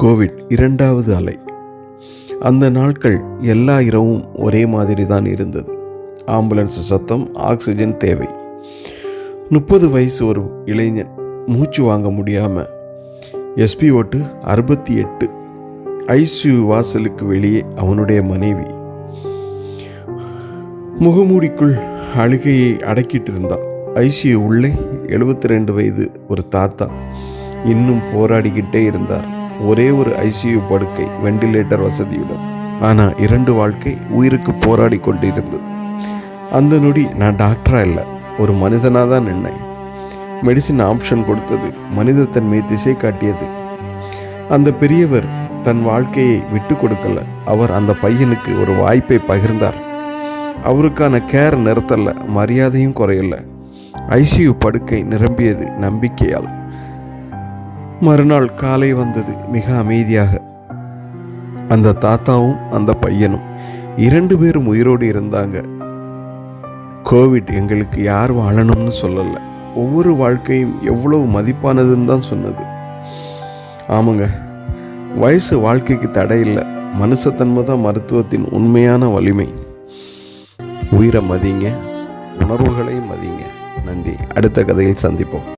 Covid இரண்டாவது அலை. அந்த நாட்கள் எல்லா இரவும் ஒரே மாதிரி தான் இருந்தது. ஆம்புலன்ஸ் சத்தம், ஆக்சிஜன் தேவை. 30 வயசு ஒரு இளைஞன் மூச்சு வாங்க முடியாமல் எஸ்பி ஓட்டு 68. ஐசியூ வாசலுக்கு வெளியே அவனுடைய மனைவி முகமூடிக்குள் அழுகையை அடக்கிட்டு இருந்தாள். ஐசியூ உள்ளே 72 வயது ஒரு தாத்தா இன்னும் போராடிக்கிட்டே இருந்தார். ஒரே ஒரு ஐசியூ படுக்கை, வெண்டிலேட்டர் வசதியுடன். ஆனால் 2 வாழ்க்கை உயிருக்கு போராடி கொண்டு இருந்தது. அந்த நொடி நான் டாக்டரா இல்லை, ஒரு மனிதனாக தான் நின்னேன். மெடிசின் ஆப்ஷன் கொடுத்தது, மனிதத்தன்மை திசை காட்டியது. அந்த பெரியவர் தன் வாழ்க்கையை விட்டு கொடுக்கல. அவர் அந்த பையனுக்கு ஒரு வாய்ப்பை பகிர்ந்தார். அவருக்கான கேர் நிறுத்தல, மரியாதையும் குறையல. ஐசியூ படுக்கை நிரம்பியது நம்பிக்கையால். மறுநாள் காலை வந்தது மிக அமைதியாக. அந்த தாத்தாவும் அந்த பையனும் 2 பேரும் உயிரோடு இருந்தாங்க. கோவிட் எங்களுக்கு யார் வாழணும்னு சொல்லலை, ஒவ்வொரு வாழ்க்கையும் எவ்வளவு மதிப்பானதுன்னு தான் சொன்னது. ஆமாங்க, வயசு வாழ்க்கைக்கு தடை இல்லை, மனுஷத்தன்மை தான் மருத்துவத்தின் உண்மையான வலிமை. உயிரை மதிங்க, உணர்வுகளையும் மதிங்க. நன்றி. அடுத்த கதையில் சந்திப்போம்.